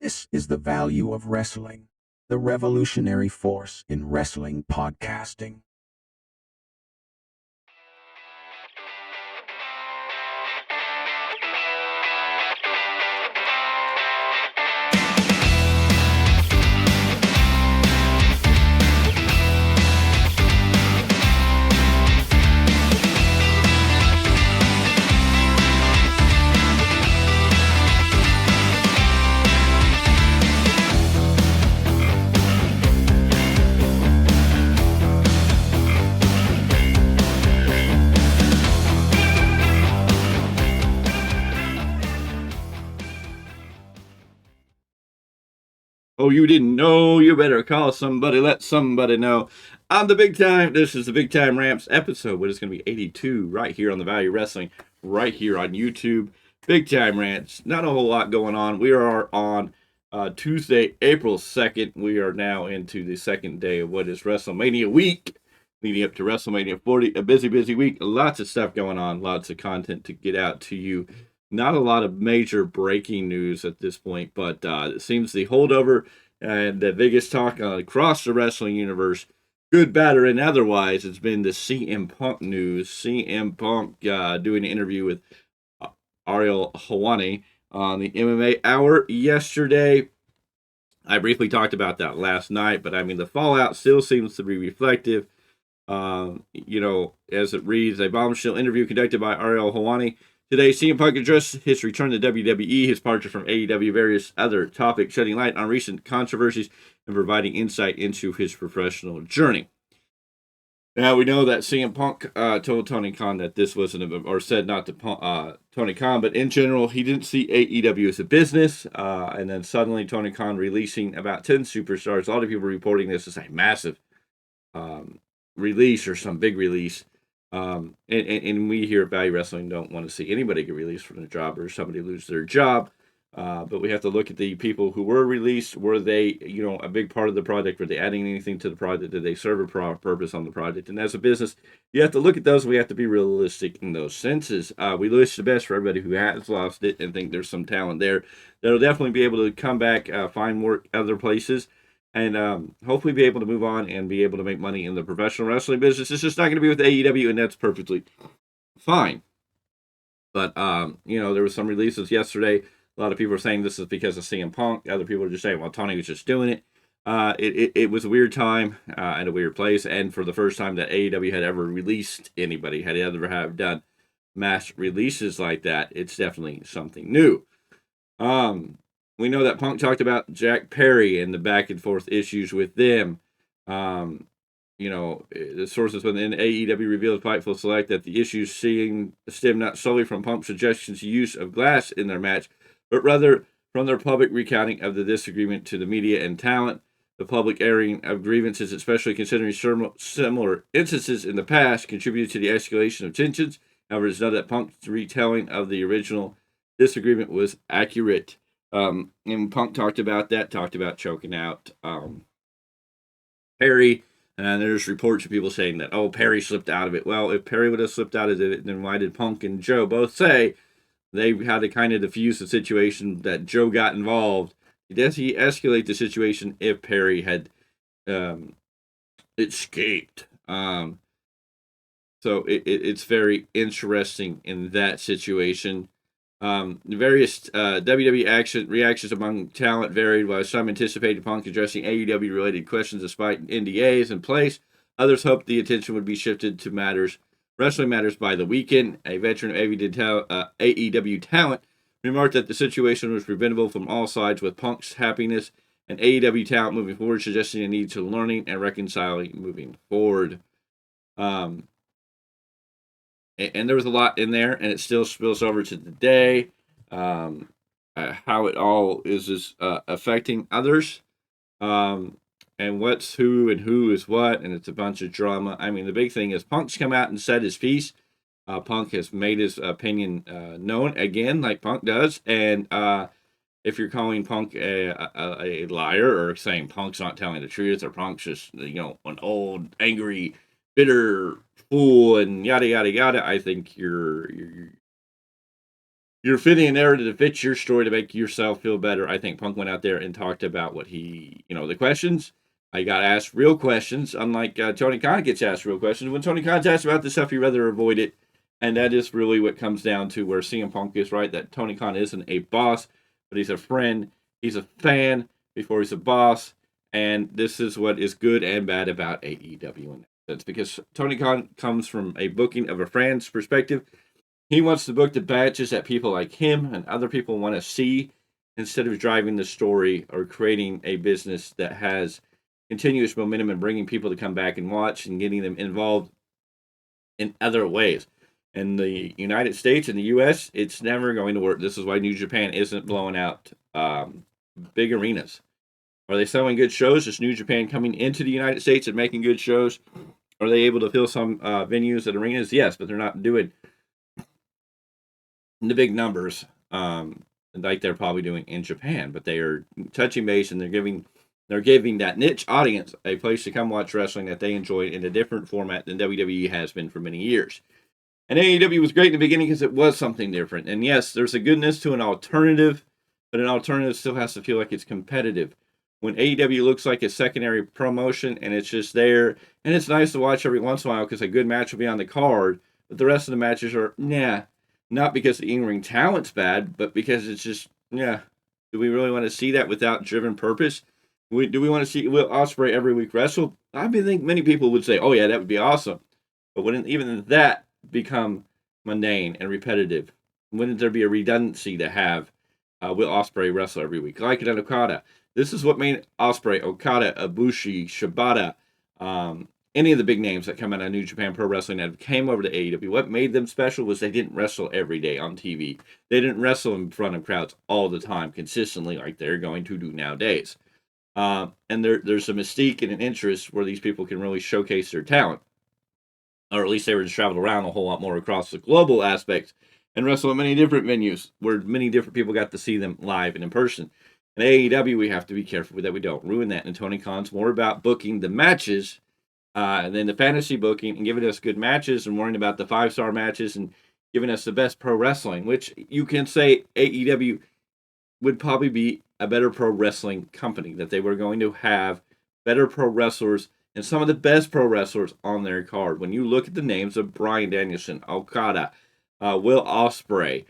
This is the value of wrestling, the revolutionary force in wrestling podcasting. Oh, you didn't know? You better call somebody, let somebody know. I'm the Big Time. This is the Big Tyme Rants episode, what is going to be 82, right here on the Value Wrestling, right here on YouTube. Big Tyme Rants. Not a whole lot going on. We are on Tuesday, April 2nd. We are now into the second day of what is WrestleMania week, leading up to WrestleMania 40. A busy, busy week. Lots of stuff going on. Lots of content to get out to you. Not a lot of major breaking news at this point, but it seems the holdover and the biggest talk across the wrestling universe, good, bad, or otherwise, has been the CM Punk news. CM Punk doing an interview with Ariel Helwani on the MMA Hour yesterday. I briefly talked about that last night, but I mean, the fallout still seems to be reflective. As it reads, a bombshell interview conducted by Ariel Helwani. Today, CM Punk addressed his return to WWE, his departure from AEW, various other topics, shedding light on recent controversies and providing insight into his professional journey. Now, we know that CM Punk told Tony Khan that this wasn't, or said not to Tony Khan, but in general, he didn't see AEW as a business. And then suddenly, Tony Khan releasing about 10 superstars. A lot of people reporting this as a massive release or some big release. And we here at Value Wrestling don't want to see anybody get released from their job or somebody lose their job. But we have to look at the people who were released. Were they, a big part of the project? Were they adding anything to the project? Did they serve a purpose on the project? And as a business, you have to look at those. We have to be realistic in those senses. We wish the best for everybody who has lost it and think there's some talent there that'll definitely be able to come back, find work other places, and hopefully be able to move on and be able to make money in the professional wrestling business. It's just not going to be with AEW, and that's perfectly fine. But, there were some releases yesterday. A lot of people are saying this is because of CM Punk. Other people are just saying, well, Tony was just doing it. It was a weird time and a weird place. And for the first time that AEW had ever released anybody, had ever have done mass releases like that, it's definitely something new. We know that Punk talked about Jack Perry and the back and forth issues with them. The sources within AEW revealed Fightful Select that the issues stem not solely from Punk's suggestions use of glass in their match, but rather from their public recounting of the disagreement to the media and talent. The public airing of grievances, especially considering similar instances in the past, contributed to the escalation of tensions. However, it's not that Punk's retelling of the original disagreement was accurate. And Punk talked about choking out Perry. And there's reports of people saying that, Perry slipped out of it. Well, if Perry would have slipped out of it, then why did Punk and Joe both say they had to kind of diffuse the situation, that Joe got involved? Does he escalate the situation if Perry had escaped? So it's very interesting in that situation. Various WWE reactions among talent varied, while some anticipated Punk addressing AEW-related questions despite NDAs in place. Others hoped the attention would be shifted to wrestling matters by the weekend. A veteran of AEW talent remarked that the situation was preventable from all sides, with Punk's happiness and AEW talent moving forward, suggesting a need to learning and reconciling moving forward. And there was a lot in there, and it still spills over to today. How it all is affecting others, and what's who and who is what, and it's a bunch of drama. I mean, the big thing is Punk's come out and said his piece. Punk has made his opinion known again, like Punk does, and if you're calling Punk a liar, or saying Punk's not telling the truth, or Punk's just an old, angry, bitter fool and yada yada yada, I think you're you're fitting a narrative that fits your story to make yourself feel better. I think Punk went out there and talked about what he, the questions. I got asked real questions, unlike Tony Khan gets asked real questions. When Tony Khan's asked about this stuff, he'd rather avoid it. And that is really what comes down to where CM Punk is right, that Tony Khan isn't a boss, but he's a friend. He's a fan before he's a boss. And this is what is good and bad about AEW in that sense. Because Tony Khan comes from a booking of a fan's perspective. He wants to book the matches that people like him and other people want to see instead of driving the story or creating a business that has continuous momentum and bringing people to come back and watch and getting them involved in other ways. In the United States and the U.S., it's never going to work. This is why New Japan isn't blowing out big arenas. Are they selling good shows? Is New Japan coming into the United States and making good shows? Are they able to fill some venues and arenas? Yes, but they're not doing the big numbers like they're probably doing in Japan. But they are touching base, and they're giving that niche audience a place to come watch wrestling that they enjoy in a different format than WWE has been for many years. And AEW was great in the beginning because it was something different. And yes, there's a goodness to an alternative, but an alternative still has to feel like it's competitive. When AEW looks like a secondary promotion and it's just there, and it's nice to watch every once in a while because a good match will be on the card, but the rest of the matches are, not because the in-ring talent's bad, but because it's just, do we really want to see that without driven purpose? Do we want to see Will Ospreay every week wrestle? I think many people would say, oh yeah, that would be awesome. But wouldn't even that become mundane and repetitive? Wouldn't there be a redundancy to have Will Ospreay wrestle every week? Like it on Okada. This is what made Ospreay, Okada, Ibushi, Shibata, any of the big names that come out of New Japan Pro Wrestling that came over to AEW. What made them special was they didn't wrestle every day on TV. They didn't wrestle in front of crowds all the time, consistently, like they're going to do nowadays. And there's a mystique and an interest where these people can really showcase their talent. Or at least they were just traveled around a whole lot more across the global aspects and wrestle at many different venues where many different people got to see them live and in person. In AEW, we have to be careful that we don't ruin that. And Tony Khan's more about booking the matches than the fantasy booking and giving us good matches and worrying about the 5-star matches and giving us the best pro wrestling, which you can say AEW would probably be a better pro wrestling company, that they were going to have better pro wrestlers and some of the best pro wrestlers on their card. When you look at the names of Bryan Danielson, Okada, Will Ospreay,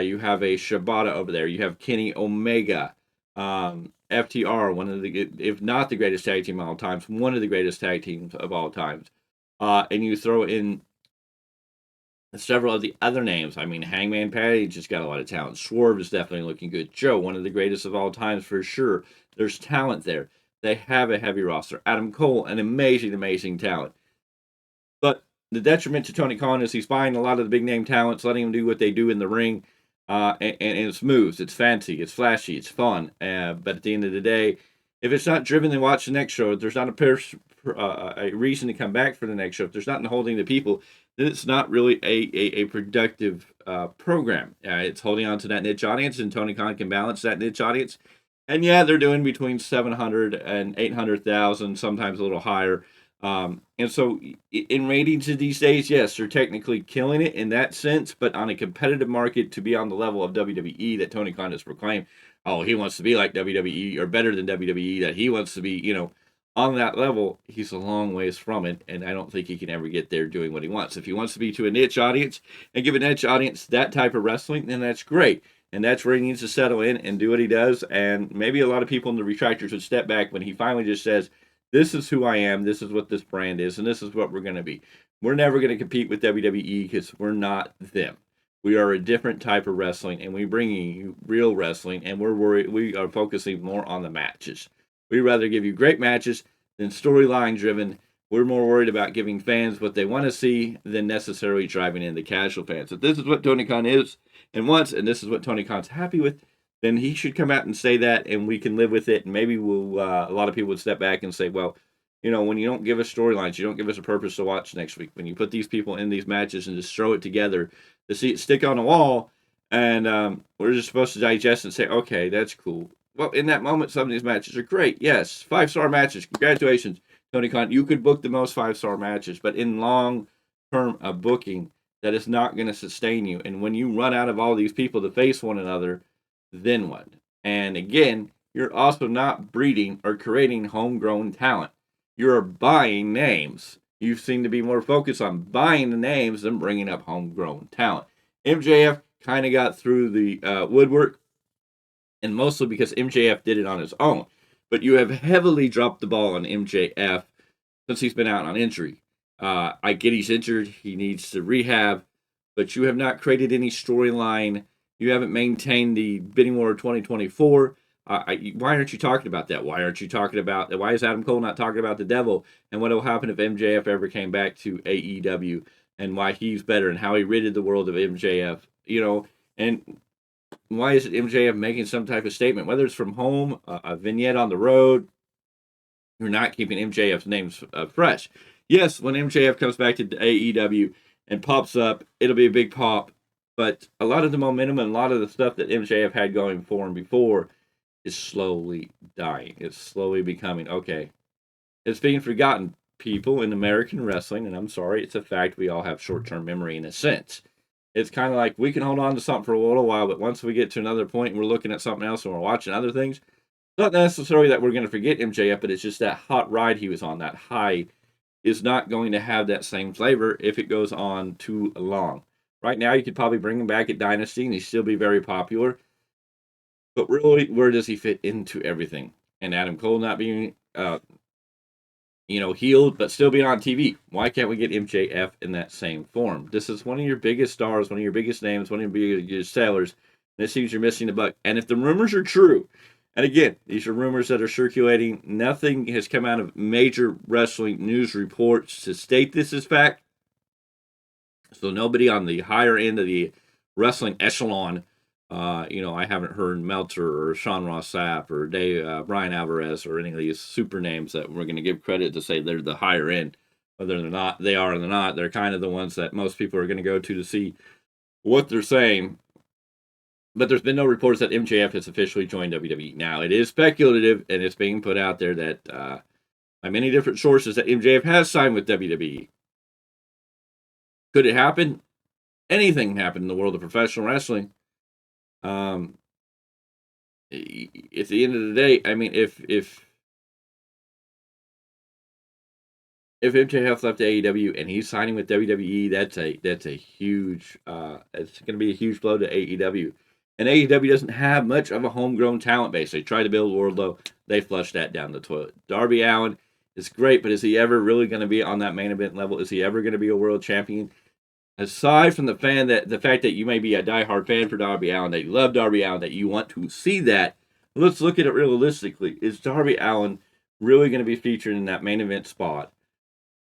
you have a Shibata over there, you have Kenny Omega, FTR, one of the, if not the greatest tag team of all times, one of the greatest tag teams of all times. And you throw in several of the other names. I mean, Hangman Page has got a lot of talent. Swerve is definitely looking good. Joe, one of the greatest of all times for sure. There's talent there. They have a heavy roster. Adam Cole, an amazing, amazing talent. But the detriment to Tony Khan is he's buying a lot of the big name talents, letting them do what they do in the ring. And it's moves, it's fancy, it's flashy, it's fun. But at the end of the day, if it's not driven to watch the next show, if there's not a reason to come back for the next show, if there's nothing holding the people, then it's not really a productive program. It's holding on to that niche audience, and Tony Khan can balance that niche audience. And yeah, they're doing between 700 and 800,000, sometimes a little higher. And so in ratings these days, yes, they're technically killing it in that sense, but on a competitive market to be on the level of WWE that Tony Khan has proclaimed, oh, he wants to be like WWE or better than WWE, that he wants to be, on that level, he's a long ways from it, and I don't think he can ever get there doing what he wants. If he wants to be to a niche audience and give a niche audience that type of wrestling, then that's great. And that's where he needs to settle in and do what he does. And maybe a lot of people in the retractors would step back when he finally just says, this is who I am, this is what this brand is, and this is what we're going to be. We're never going to compete with WWE because we're not them. We are a different type of wrestling, and we're bringing you real wrestling, and we are focusing more on the matches. We'd rather give you great matches than storyline driven. We're more worried about giving fans what they want to see than necessarily driving in the casual fans. If this is what Tony Khan is and wants, and this is what Tony Khan's happy with, then he should come out and say that, and we can live with it. And maybe we'll a lot of people would step back and say, well, when you don't give us storylines, you don't give us a purpose to watch next week. When you put these people in these matches and just throw it together to see it stick on the wall, and we're just supposed to digest and say, okay, that's cool. Well, in that moment, some of these matches are great. Yes, 5-star matches. Congratulations, Tony Khan. You could book the most 5-star matches, but in long term of booking, that is not going to sustain you. And when you run out of all these people to face one another, then what? And again, you're also not breeding or creating homegrown talent. You're buying names. You seem to be more focused on buying the names than bringing up homegrown talent. MJF kind of got through the woodwork, and mostly because MJF did it on his own. But you have heavily dropped the ball on MJF since he's been out on injury. I get he's injured, he needs to rehab, but you have not created any storyline. You haven't maintained the bidding war 2024. Why aren't you talking about that? Why aren't you talking about that? Why is Adam Cole not talking about the devil and what will happen if MJF ever came back to AEW and why he's better and how he ridded the world of MJF? And why is it MJF making some type of statement, whether it's from home, a vignette on the road? You're not keeping MJF's names fresh. Yes, when MJF comes back to AEW and pops up, it'll be a big pop. But a lot of the momentum and a lot of the stuff that MJF had going for him before is slowly dying. It's slowly becoming, okay, it's being forgotten. People in American wrestling, and I'm sorry, it's a fact, we all have short-term memory in a sense. It's kind of like we can hold on to something for a little while, but once we get to another point and we're looking at something else and we're watching other things, not necessarily that we're going to forget MJF, but it's just that hot ride he was on, that high, is not going to have that same flavor if it goes on too long. Right now, you could probably bring him back at Dynasty and he'd still be very popular. But really, where does he fit into everything? And Adam Cole not being, healed, but still being on TV. Why can't we get MJF in that same form? This is one of your biggest stars, one of your biggest names, one of your biggest sellers. And it seems you're missing the buck. And if the rumors are true, and again, these are rumors that are circulating, nothing has come out of major wrestling news reports to state this as fact. So nobody on the higher end of the wrestling echelon, I haven't heard Meltzer or Sean Ross Sapp or Brian Alvarez or any of these super names that we're going to give credit to say they're the higher end. Whether they're not, they are or they're not. They're kind of the ones that most people are going to go to see what they're saying. But there's been no reports that MJF has officially joined WWE. Now, it is speculative, and it's being put out there that by many different sources that MJF has signed with WWE. Could it happen? Anything can happen in the world of professional wrestling. At the end of the day, I mean, if MJF left AEW and he's signing with WWE, that's a huge. It's going to be a huge blow to AEW. And AEW doesn't have much of a homegrown talent base. They tried to build Wardlow. They flushed that down the toilet. Darby Allin is great, but is he ever really going to be on that main event level? Is he ever going to be a world champion? Aside from the fact that you may be a diehard fan for Darby Allin, that you love Darby Allin, that you want to see that, let's look at it realistically. Is Darby Allin really going to be featured in that main event spot?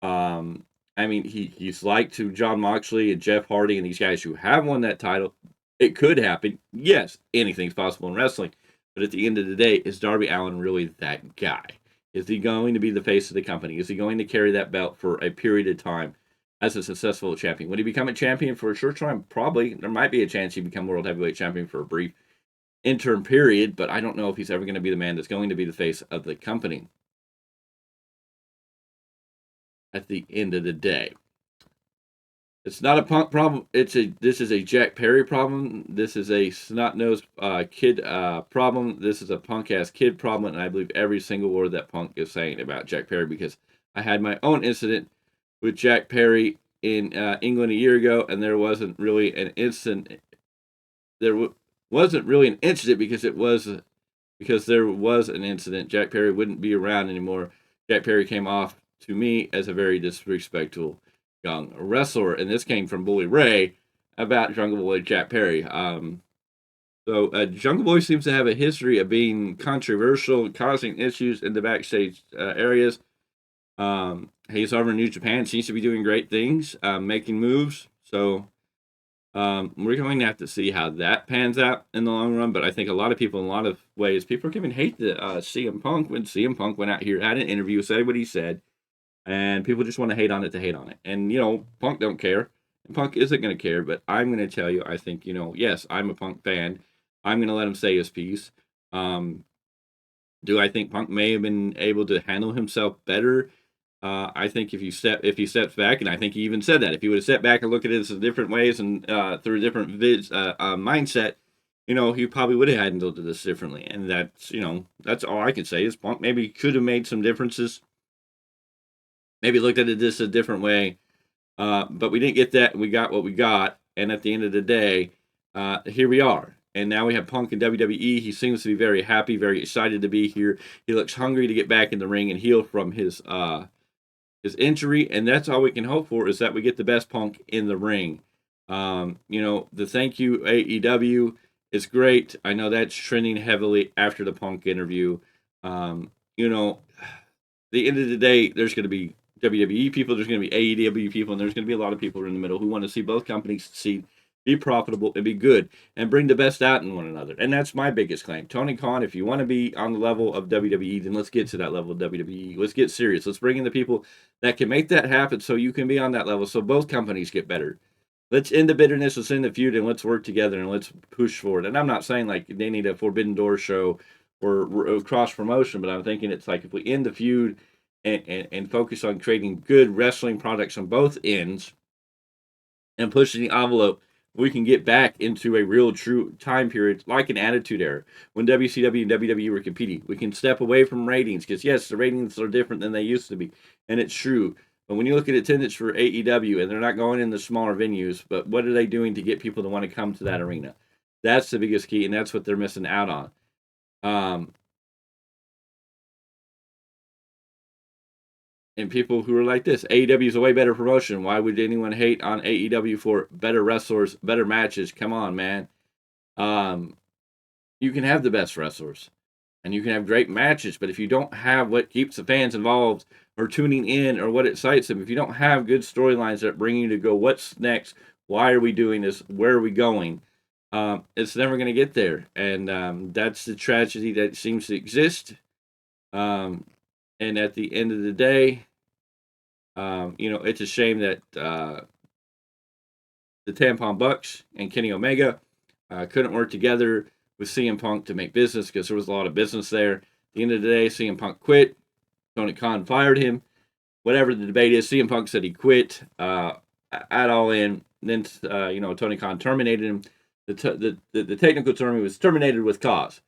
I mean, he's like to John Moxley and Jeff Hardy and these guys who have won that title. It could happen. Yes, anything's possible in wrestling. But at the end of the day, is Darby Allin really that guy? Is he going to be the face of the company? Is he going to carry that belt for a period of time as a successful champion? Would he become a champion for a short time? Probably. There might be a chance he'd become world heavyweight champion for a brief interim period, but I don't know if he's ever going to be the man that's going to be the face of the company at the end of the day. It's not a Punk problem. This is a Jack Perry problem. This is a snot-nosed kid problem. This is a punk-ass kid problem, and I believe every single word that Punk is saying about Jack Perry because I had my own incident with Jack Perry in England a year ago, and there wasn't really an incident. Wasn't really an incident because there was an incident. Jack Perry wouldn't be around anymore. Jack Perry came off to me as a very disrespectful young wrestler, and this came from Bully Ray about Jungle Boy Jack Perry. Jungle Boy seems to have a history of being controversial, causing issues in the backstage areas. He's over in New Japan, seems to be doing great things, making moves. So we're going to have to see how that pans out in the long run. But I think a lot of people, in a lot of ways, people are giving hate to CM Punk when CM Punk went out here, had an interview, said what he said. And people just want to hate on it to hate on it. And, Punk don't care. And Punk isn't going to care. But I'm going to tell you, I think, yes, I'm a Punk fan. I'm going to let him say his piece. Do I think Punk may have been able to handle himself better I think if he steps back, and I think he even said that if he would have stepped back and looked at it in different ways and through a different mindset, he probably would have handled this differently. And that's all I can say is Punk maybe could have made some differences, maybe looked at it just a different way. But we didn't get that. We got what we got. And at the end of the day, here we are. And now we have Punk in WWE. He seems to be very happy, very excited to be here. He looks hungry to get back in the ring and heal from his injury. And that's all we can hope for, is that we get the best Punk in the ring. The thank you AEW is great. I know that's trending heavily after the Punk interview. The end of the day, there's going to be WWE people, there's going to be AEW people, and there's going to be a lot of people in the middle who want to see both companies succeed, be profitable, and be good, and bring the best out in one another. And that's my biggest claim. Tony Khan, if you want to be on the level of WWE, then let's get to that level of WWE. Let's get serious. Let's bring in the people that can make that happen so you can be on that level, so both companies get better. Let's end the bitterness, let's end the feud, and let's work together and let's push forward. And I'm not saying like they need a Forbidden Door show or cross promotion, but I'm thinking it's like if we end the feud and focus on creating good wrestling products on both ends and pushing the envelope, we can get back into a real true time period like an Attitude Era when WCW and WWE were competing. We can step away from ratings because, yes, the ratings are different than they used to be, and it's true. But when you look at attendance for AEW, and they're not going in the smaller venues, but what are they doing to get people to want to come to that arena? That's the biggest key, and that's what they're missing out on. And people who are like this, AEW is a way better promotion. Why would anyone hate on AEW for better wrestlers, better matches? Come on, man. You can have the best wrestlers and you can have great matches, but if you don't have what keeps the fans involved or tuning in or what excites them, if you don't have good storylines that bring you to go, what's next? Why are we doing this? Where are we going? It's never going to get there. And that's the tragedy that seems to exist. And at the end of the day, it's a shame that the Tampon Bucks and Kenny Omega couldn't work together with CM Punk to make business because there was a lot of business there. At the end of the day, CM Punk quit. Tony Khan fired him. Whatever the debate is, CM Punk said he quit at All In. Then, Tony Khan terminated him. The technical term was terminated with cause.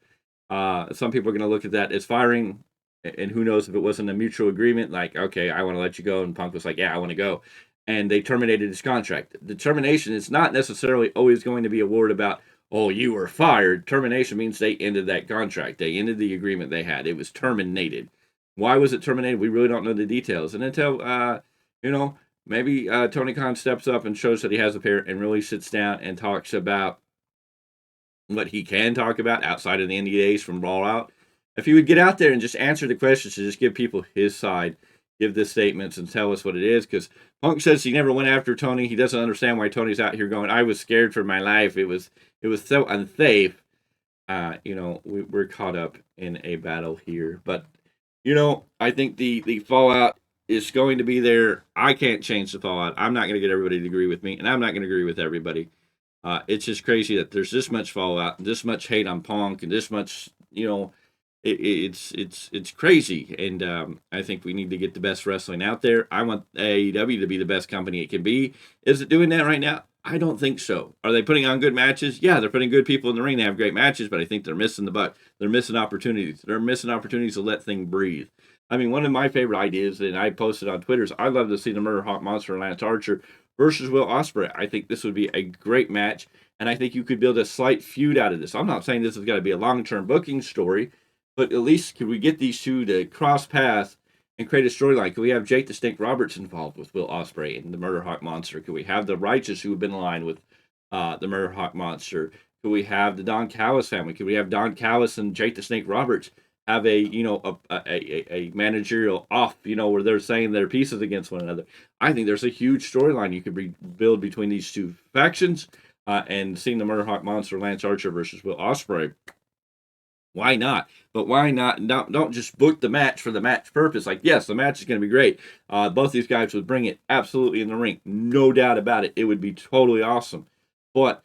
Some people are going to look at that as firing. And who knows if it wasn't a mutual agreement, like, okay, I want to let you go. And Punk was like, yeah, I want to go. And they terminated his contract. The termination is not necessarily always going to be a word about, oh, you were fired. Termination means they ended that contract. They ended the agreement they had. It was terminated. Why was it terminated? We really don't know the details. And until, maybe Tony Khan steps up and shows that he has a pair and really sits down and talks about what he can talk about outside of the NDAs from Brawl Out. If he would get out there and just answer the questions and just give people his side, give the statements and tell us what it is, because Punk says he never went after Tony. He doesn't understand why Tony's out here going, I was scared for my life. It was so unsafe. We're caught up in a battle here. But, I think the fallout is going to be there. I can't change the fallout. I'm not going to get everybody to agree with me, and I'm not going to agree with everybody. It's just crazy that there's this much fallout, and this much hate on Punk, and this much, it's crazy, and I think we need to get the best wrestling out there. I want AEW to be the best company it can be. Is it doing that right now? I don't think so. Are they putting on good matches? Yeah, they're putting good people in the ring. They have great matches, but I think they're missing the buck. They're missing opportunities. They're missing opportunities to let things breathe. I mean, one of my favorite ideas, and I posted on Twitter, is I'd love to see the Murder Hawk Monster and Lance Archer versus Will Ospreay. I think this would be a great match, and I think you could build a slight feud out of this. I'm not saying this is going to be a long-term booking story, but at least could we get these two to cross paths and create a storyline? Could we have Jake the Snake Roberts involved with Will Ospreay and the Murder Hawk Monster? Could we have the Righteous who have been aligned with the Murder Hawk Monster? Could we have the Don Callis family? Could we have Don Callis and Jake the Snake Roberts have a managerial off, where they're saying their pieces against one another? I think there's a huge storyline you could build between these two factions, and seeing the Murder Hawk Monster, Lance Archer versus Will Ospreay. Why not? But why not? Don't just book the match for the match purpose. Like, yes, the match is going to be great. Both these guys would bring it absolutely in the ring. No doubt about it. It would be totally awesome. But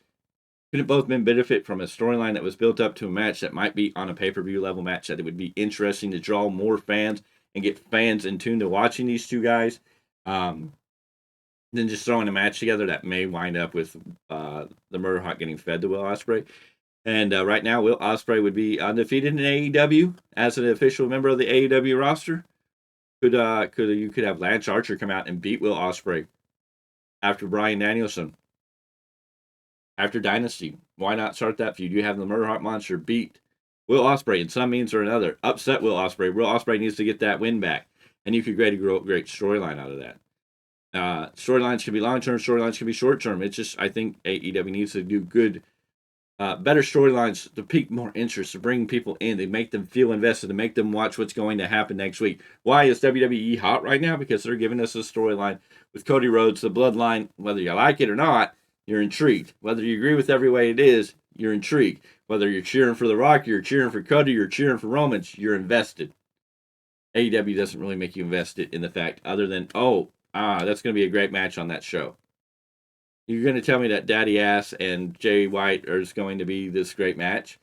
couldn't both men benefit from a storyline that was built up to a match that might be on a pay-per-view level match, that it would be interesting to draw more fans and get fans in tune to watching these two guys, than just throwing a match together that may wind up with the Murder Hawk getting fed to Will Ospreay. And right now, Will Ospreay would be undefeated in AEW as an official member of the AEW roster. Could you could have Lance Archer come out and beat Will Ospreay after Bryan Danielson, after Dynasty? Why not start that feud? You have the Murder Hawk Monster beat Will Ospreay in some means or another, upset Will Ospreay. Will Ospreay needs to get that win back, and you could create a great storyline out of that. Storylines can be long term, storylines can be short term. It's just, I think AEW needs to do good, better storylines to pique more interest, to bring people in, to make them feel invested, to make them watch what's going to happen next week. Why is WWE hot right now? Because they're giving us a storyline with Cody Rhodes, the Bloodline. Whether you like it or not, you're intrigued. Whether you agree with every way it is, you're intrigued. Whether you're cheering for The Rock, you're cheering for Cody, you're cheering for Roman, you're invested. AEW doesn't really make you invested in the fact other than, that's going to be a great match on that show. You're going to tell me that Daddy Ass and Jay White is going to be this great match?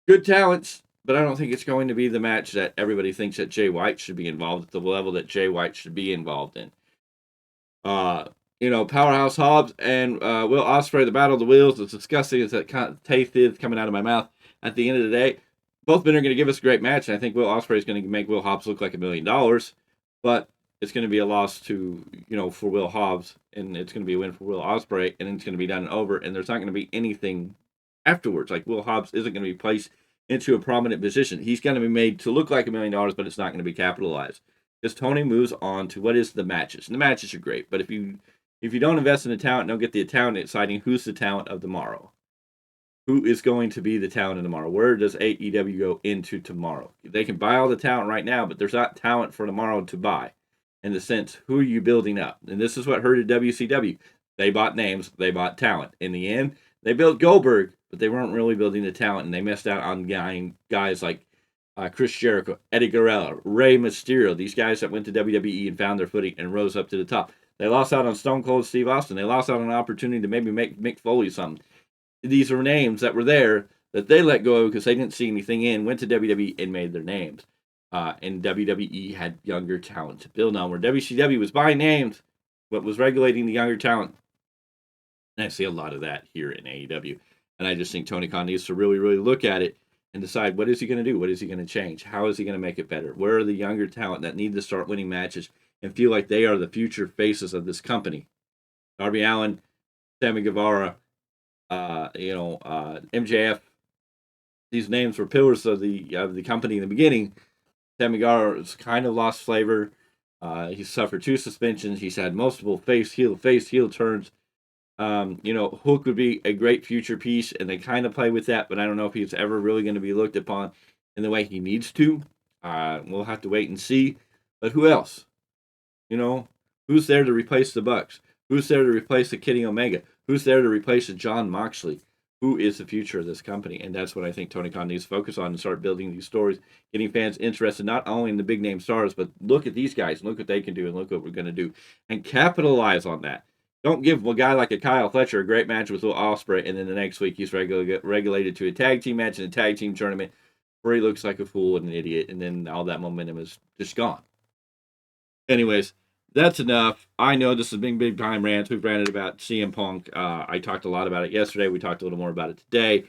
Good talents, but I don't think it's going to be the match that everybody thinks that Jay White should be involved at the level that Jay White should be involved in. Powerhouse Hobbs and Will Ospreay, the Battle of the Wheels, as disgusting as that kind of taste is coming out of my mouth, at the end of the day, both men are going to give us a great match, and I think Will Ospreay is going to make Will Hobbs look like $1 million, but it's going to be a loss for Will Hobbs, and it's going to be a win for Will Ospreay, and it's going to be done and over, and there's not going to be anything afterwards. Like, Will Hobbs isn't going to be placed into a prominent position. He's going to be made to look like $1 million, but it's not going to be capitalized. Because Tony moves on to what is the matches. And the matches are great, but if you don't invest in the talent, don't get the talent deciding who's the talent of tomorrow. Who is going to be the talent of tomorrow? Where does AEW go into tomorrow? They can buy all the talent right now, but there's not talent for tomorrow to buy. In the sense, who are you building up? And this is what hurted WCW. They bought names, they bought talent. In the end, they built Goldberg, but they weren't really building the talent, and they missed out on guys like Chris Jericho, Eddie Guerrero, Rey Mysterio, these guys that went to WWE and found their footing and rose up to the top. They lost out on Stone Cold Steve Austin. They lost out on an opportunity to maybe make Mick Foley something. These are names that were there that they let go because they didn't see anything in, went to WWE and made their names. And WWE had younger talent to build on, where WCW was buying names, but was regulating the younger talent. And I see a lot of that here in AEW. And I just think Tony Khan needs to really, really look at it and decide, what is he going to do? What is he going to change? How is he going to make it better? Where are the younger talent that need to start winning matches and feel like they are the future faces of this company? Darby Allin, Sammy Guevara, MJF. These names were pillars of the company in the beginning. Sammy Guevara's kind of lost flavor. He's suffered 2 suspensions. He's had multiple face heel turns. Hook would be a great future piece, and they kind of play with that, but I don't know if he's ever really going to be looked upon in the way he needs to. We'll have to wait and see. But who else? Who's there to replace the Bucks? Who's there to replace the Kenny Omega? Who's there to replace the John Moxley? Who is the future of this company? And that's what I think Tony Khan needs to focus on and start building these stories, getting fans interested not only in the big name stars, but look at these guys, look what they can do, and look what we're going to do, and capitalize on that. Don't give a guy like a Kyle Fletcher a great match with Will Ospreay, and then the next week he's regulated to a tag team match in a tag team tournament where he looks like a fool and an idiot, and then all that momentum is just gone. Anyways, that's enough. I know this is Big Tyme Rants. We've ranted about CM Punk. I talked a lot about it yesterday. We talked a little more about it today.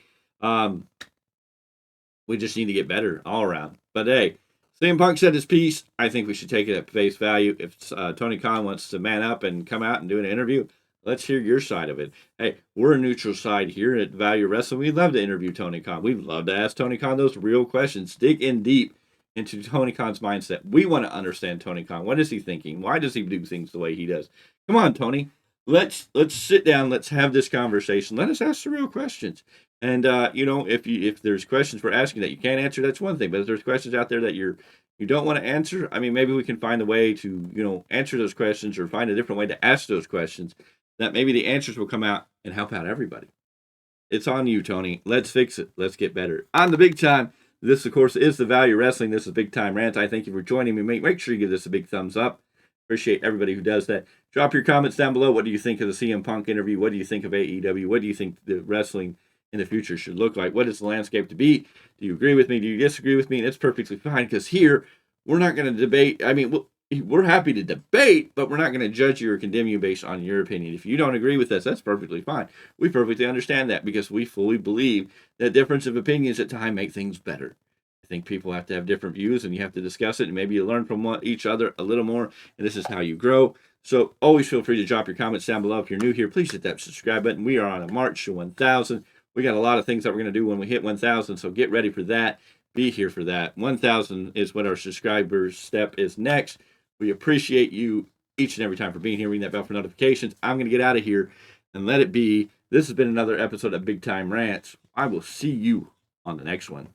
We just need to get better all around. But hey, CM Punk said his piece. I think we should take it at face value. If Tony Khan wants to man up and come out and do an interview, let's hear your side of it. Hey, we're a neutral side here at Value Wrestling. We'd love to interview Tony Khan. We'd love to ask Tony Khan those real questions. Dig in deep into Tony Khan's mindset. We want to understand Tony Khan. What is he thinking? Why does he do things the way he does? Come on, Tony. Let's sit down. Let's have this conversation. Let us ask the real questions. And if there's questions we're asking that you can't answer, that's one thing. But if there's questions out there that you don't want to answer, I mean, maybe we can find a way to answer those questions, or find a different way to ask those questions that maybe the answers will come out and help out everybody. It's on you, Tony. Let's fix it. Let's get better. On the Big Time. This, of course, is the Value Wrestling. This is Big Tyme Rants. I thank you for joining me. Make sure you give this a big thumbs up. Appreciate everybody who does that. Drop your comments down below. What do you think of the CM Punk interview? What do you think of AEW? What do you think the wrestling in the future should look like? What is the landscape to be? Do you agree with me? Do you disagree with me? And it's perfectly fine, because here we're not going to debate. I mean, we're happy to debate, but we're not going to judge you or condemn you based on your opinion. If you don't agree with us, that's perfectly fine. We perfectly understand that because we fully believe that difference of opinions at times make things better. I think people have to have different views, and you have to discuss it, and maybe you learn from each other a little more, and this is how you grow. So always feel free to drop your comments down below. If you're new here, please hit that subscribe button. We are on a march to 1,000. We got a lot of things that we're going to do when we hit 1,000, so get ready for that. Be here for that. 1,000 is what our subscribers step is next. We appreciate you each and every time for being here. Ring that bell for notifications. I'm going to get out of here and let it be. This has been another episode of Big Tyme Rants. I will see you on the next one.